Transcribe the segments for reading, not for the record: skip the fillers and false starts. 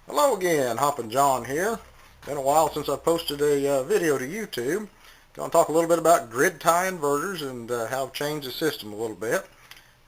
Hello again, Hoppin' John here. Been a while since I posted a video to YouTube. Going to talk a little bit about grid tie inverters and how I've changed the system a little bit.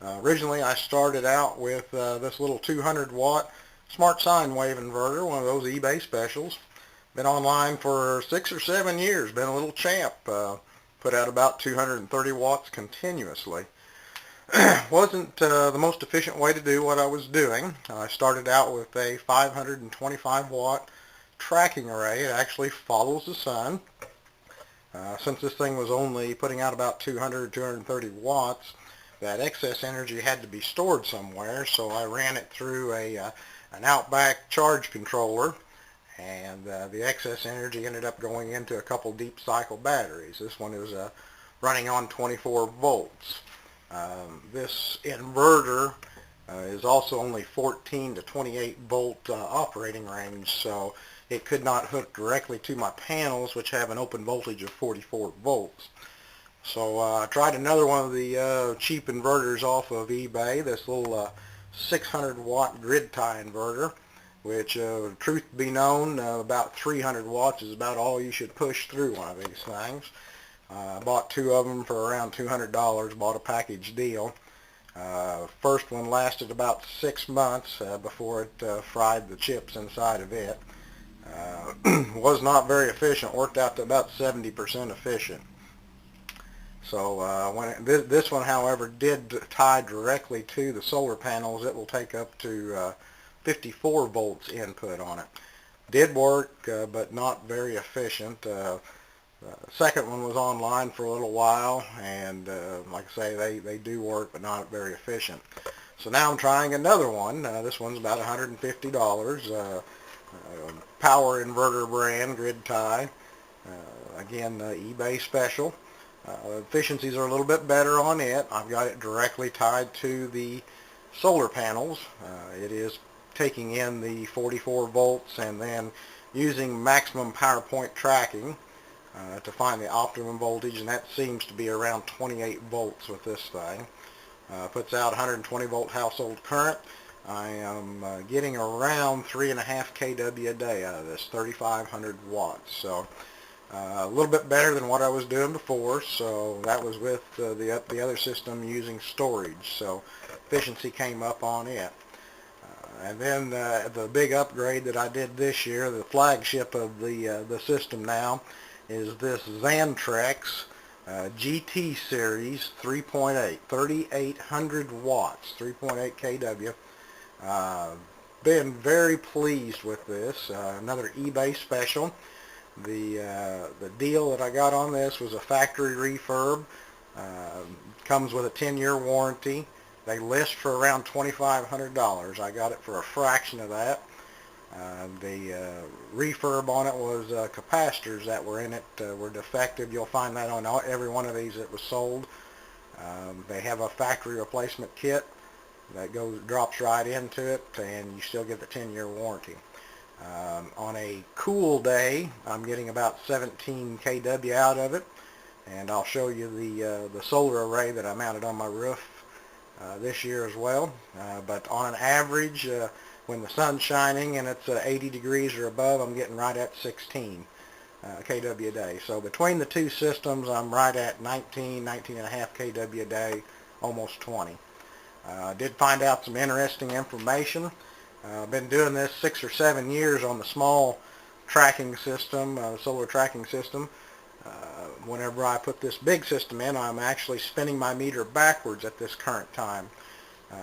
Originally I started out with this little 200 watt smart sine wave inverter, one of those eBay specials. Been online for 6 or 7 years, been a little champ. Put out about 230 watts continuously. Wasn't the most efficient way to do what I was doing. I started out with a 525 watt tracking array. It actually follows the sun. Since this thing was only putting out about 230 watts, that excess energy had to be stored somewhere, so I ran it through an outback charge controller, and the excess energy ended up going into a couple deep cycle batteries. This one is running on 24 volts. This inverter is also only 14 to 28 volt operating range, so it could not hook directly to my panels, which have an open voltage of 44 volts. So I tried another one of the cheap inverters off of eBay, this little 600 watt grid tie inverter, which truth be known, about 300 watts is about all you should push through one of these things. I bought two of them for around $200, bought a package deal. First one lasted about 6 months before it fried the chips inside of it. Was not very efficient, worked out to about 70% efficient. So this one, however, did tie directly to the solar panels. It will take up to 54 volts input on it. Did work, but not very efficient. Second one was online for a little while, and like I say, they do work, but not very efficient. So now I'm trying another one. This one's about $150. Power inverter brand, grid tie. Again, eBay special. Efficiencies are a little bit better on it. I've got it directly tied to the solar panels. It is taking in the 44 volts and then using maximum power point tracking to find the optimum voltage, and that seems to be around 28 volts with this thing. Puts out 120 volt household current. I am getting around 3.5 kW a day out of this, 3,500 watts. So a little bit better than what I was doing before. So that was with the other system using storage. So efficiency came up on it. And then the big upgrade that I did this year, the flagship of the system now, is this Xantrex GT series 3.8, 3,800 watts, 3.8 kW. Been very pleased with this. Another eBay special. The deal that I got on this was a factory refurb. Comes with a 10-year warranty. They list for around $2,500. I got it for a fraction of that. The refurb on it was capacitors that were in it were defective. You'll find that on every one of these that was sold. They have a factory replacement kit that drops right into it, and you still get the 10-year warranty. On a cool day, I'm getting about 17 kW out of it, and I'll show you the solar array that I mounted on my roof this year as well. But on an average, when the sun's shining and it's 80 degrees or above, I'm getting right at 16 kW a day. So between the two systems, I'm right at 19.5 kW a day, almost 20. Did find out some interesting information. I've been doing this 6 or 7 years on the small tracking system, solar tracking system. Whenever I put this big system in, I'm actually spinning my meter backwards at this current time.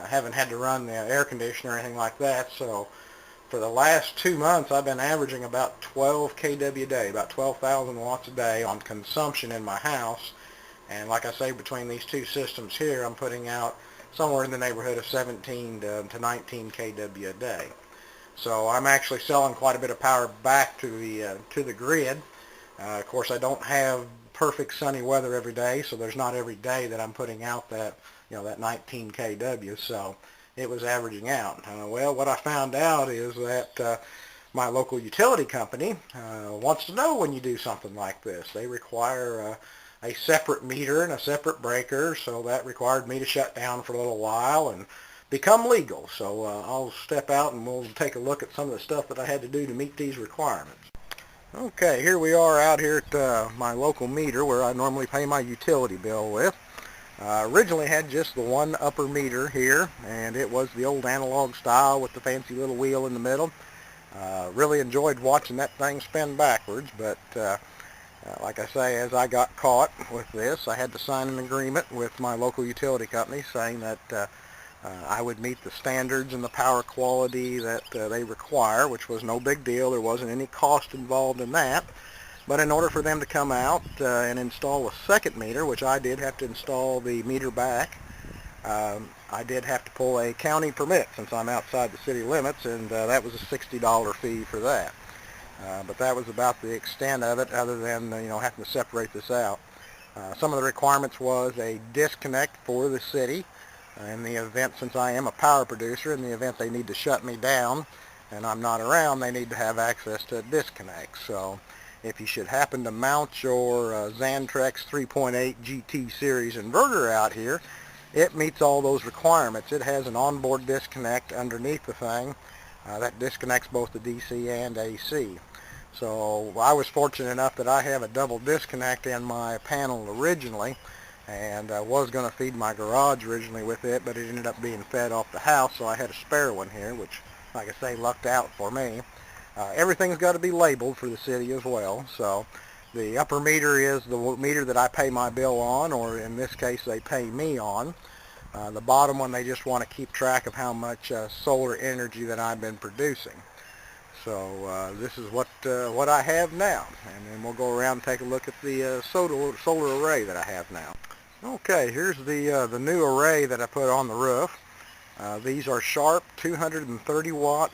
Haven't had to run the air conditioner or anything like that, so for the last 2 months I've been averaging about 12 kW a day, about 12,000 watts a day on consumption in my house. And like I say, between these two systems here, I'm putting out somewhere in the neighborhood of 17 to 19 kW a day. So I'm actually selling quite a bit of power back to the grid. Of course, I don't have perfect sunny weather every day, so there's not every day that I'm putting out that that 19 kW, so it was averaging out. Well, what I found out is that my local utility company wants to know when you do something like this. They require a separate meter and a separate breaker, so that required me to shut down for a little while and become legal. So I'll step out and we'll take a look at some of the stuff that I had to do to meet these requirements. Okay, here we are out here at my local meter where I normally pay my utility bill with. I originally had just the one upper meter here, and it was the old analog style with the fancy little wheel in the middle. Really enjoyed watching that thing spin backwards, but like I say, as I got caught with this, I had to sign an agreement with my local utility company saying that I would meet the standards and the power quality that they require, which was no big deal. There wasn't any cost involved in that. But in order for them to come out and install a second meter, which I did have to install the meter back, I did have to pull a county permit since I'm outside the city limits, and that was a $60 fee for that. But that was about the extent of it, other than having to separate this out. Some of the requirements was a disconnect for the city in the event, since I am a power producer, in the event they need to shut me down and I'm not around, they need to have access to a disconnect. So if you should happen to mount your Xantrex 3.8 GT series inverter out here, it meets all those requirements. It has an onboard disconnect underneath the thing that disconnects both the DC and AC. So I was fortunate enough that I have a double disconnect in my panel originally, and I was going to feed my garage originally with it, but it ended up being fed off the house, so I had a spare one here, which, like I say, lucked out for me. Everything's got to be labeled for the city as well, so the upper meter is the meter that I pay my bill on, or in this case they pay me on. The bottom one, they just want to keep track of how much solar energy that I've been producing. So this is what I have now, and then we'll go around and take a look at the solar array that I have now. Okay, here's the new array that I put on the roof. These are Sharp 230 watt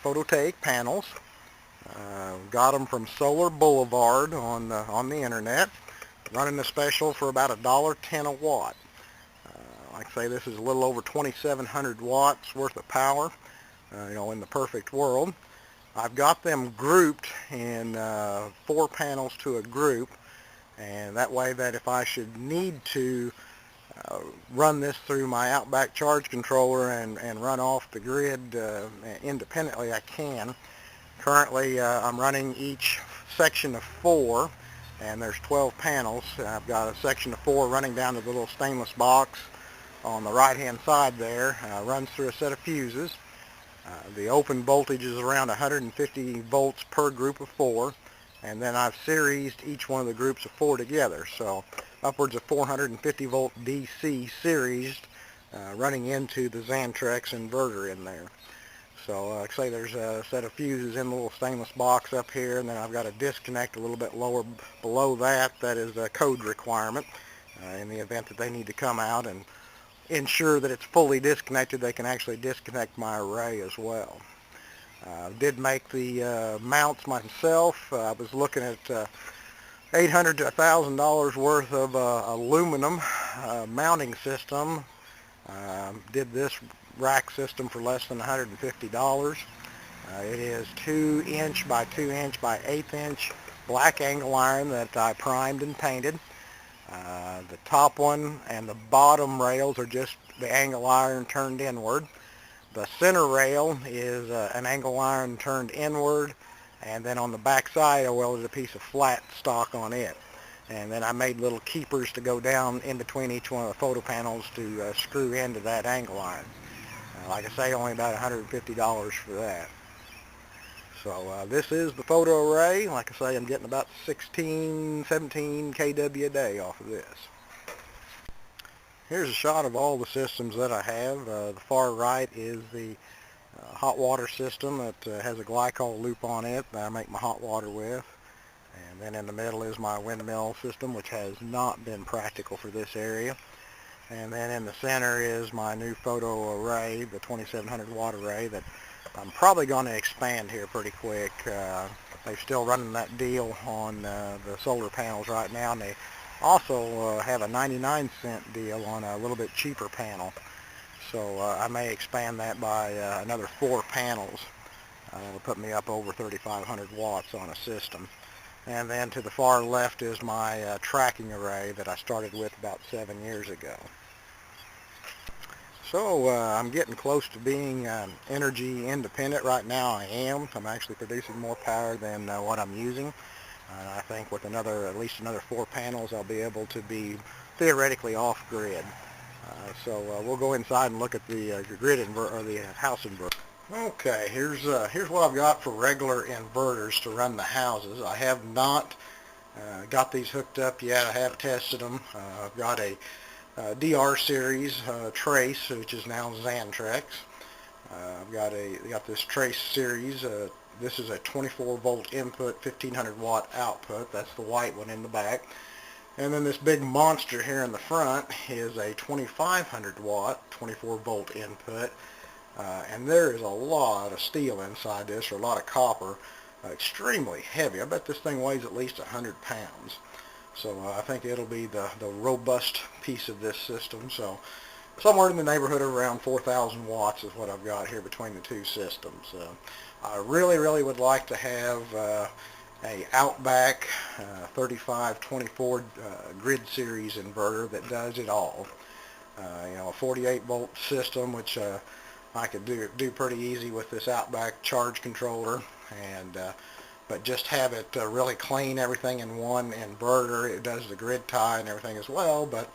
photovoltaic panels. Got them from Solar Boulevard on the internet, running the special for about $1.10 a watt. Like I say, this is a little over 2,700 watts worth of power. In the perfect world. I've got them grouped in 4 panels to a group, and that way that if I should need to run this through my Outback charge controller and run off the grid independently, I can. Currently I'm running each section of 4, and there's 12 panels. I've got a section of 4 running down to the little stainless box on the right hand side there. Runs through a set of fuses. The open voltage is around 150 volts per group of 4, and then I've seriesed each one of the groups of 4 together, so upwards of 450 volt DC seriesed running into the Xantrex inverter in there. So like I say, there's a set of fuses in the little stainless box up here, and then I've got a disconnect a little bit lower below that. That is a code requirement in the event that they need to come out and ensure that it's fully disconnected. They can actually disconnect my array as well. Did make the mounts myself. I was looking at $800 to $1,000 worth of aluminum mounting system. Did this rack system for less than $150. It is 2" by 2" by 1/8" black angle iron that I primed and painted. The top one and the bottom rails are just the angle iron turned inward. The center rail is an angle iron turned inward, and then on the back side I welded a piece of flat stock on it. And then I made little keepers to go down in between each one of the photo panels to screw into that angle iron. Like I say, only about $150 for that. So this is the photo array. Like I say, I'm getting about 16, 17 kW a day off of this. Here's a shot of all the systems that I have. The far right is the hot water system that has a glycol loop on it that I make my hot water with. And then in the middle is my windmill system, which has not been practical for this area. And then in the center is my new photo array, the 2,700 watt array that I'm probably going to expand here pretty quick. They're still running that deal on the solar panels right now, and they also have a 99-cent deal on a little bit cheaper panel. So I may expand that by another 4 panels. That'll put me up over 3,500 watts on a system. And then to the far left is my tracking array that I started with about 7 years ago. So I'm getting close to being energy independent right now. I am. I'm actually producing more power than what I'm using. I think with at least another 4 panels, I'll be able to be theoretically off grid. So we'll go inside and look at the grid inverter or the house inverter. Okay, here's what I've got for regular inverters to run the houses. I have not got these hooked up yet. I have tested them. I've got a DR series trace, which is now Xantrex. I've got this trace series. This is a 24 volt input, 1500 watt output. That's the white one in the back. And then this big monster here in the front is a 2500 watt, 24 volt input. And there is a lot of steel inside this, or a lot of copper. Extremely heavy. I bet this thing weighs at least 100 pounds. So I think it'll be the robust piece of this system. So somewhere in the neighborhood of around 4,000 watts is what I've got here between the two systems. I really would like to have a Outback 3524 grid series inverter that does it all. A 48 volt system, which I could do pretty easy with this Outback charge controller, and but just have it really clean everything in one inverter. It does the grid tie and everything as well, but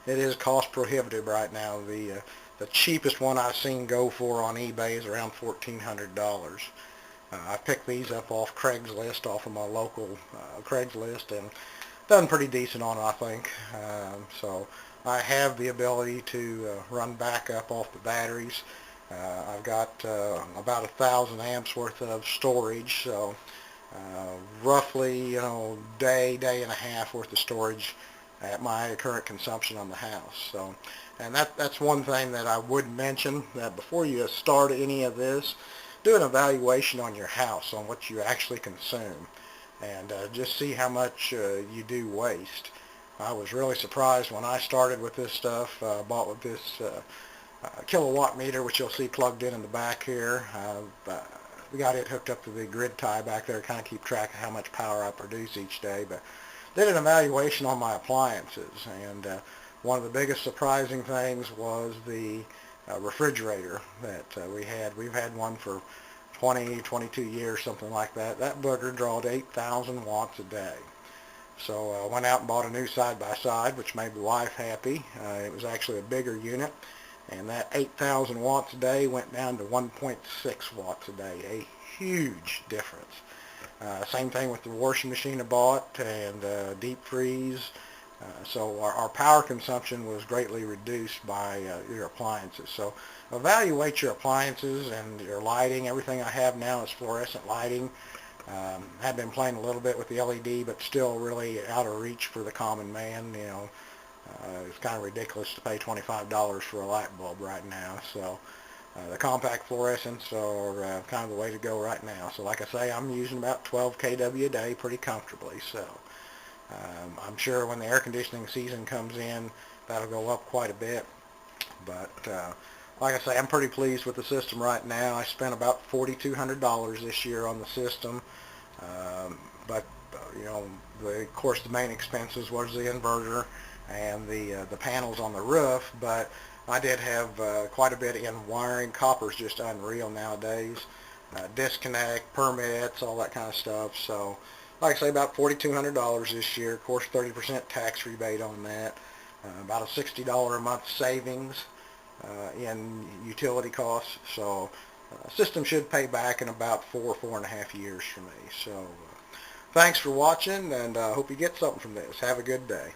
it is cost prohibitive right now. The cheapest one I've seen go for on eBay is around $1,400. I picked these up off Craigslist, off of my local Craigslist, and done pretty decent on it, I think. So I have the ability to run backup off the batteries. I've got about 1,000 amps worth of storage, so roughly, day and a half worth of storage at my current consumption on the house. So, and that's one thing that I would mention, that before you start any of this, do an evaluation on your house on what you actually consume, and just see how much you do waste. I was really surprised when I started with this stuff. Bought with this kilowatt meter, which you'll see plugged in the back here. We got it hooked up to the grid tie back there to kind of keep track of how much power I produce each day. But did an evaluation on my appliances, and one of the biggest surprising things was the refrigerator that we had. We've had one for 22 years, something like that. That booger drawed 8,000 watts a day. So I went out and bought a new side-by-side, which made the wife happy. It was actually a bigger unit, and that 8,000 watts a day went down to 1.6 watts a day, a huge difference. Same thing with the washing machine I bought, and deep freeze. So our power consumption was greatly reduced by your appliances. So evaluate your appliances and your lighting. Everything I have now is fluorescent lighting. Have been playing a little bit with the LED, but still really out of reach for the common man. It's kind of ridiculous to pay $25 for a light bulb right now. So the compact fluorescents are kind of the way to go right now. So like I say, I'm using about 12 kW a day pretty comfortably. So I'm sure when the air conditioning season comes in, that'll go up quite a bit. But like I say, I'm pretty pleased with the system right now. I spent about $4,200 this year on the system. But of course, the main expenses was the inverter and the panels on the roof. But I did have quite a bit in wiring. Copper's just unreal nowadays. Disconnect, permits, all that kind of stuff. So, like I say, about $4,200 this year. Of course, 30% tax rebate on that. About a $60 a month savings in utility costs. So, system should pay back in about 4.5 years for me. So, thanks for watching, and I hope you get something from this. Have a good day.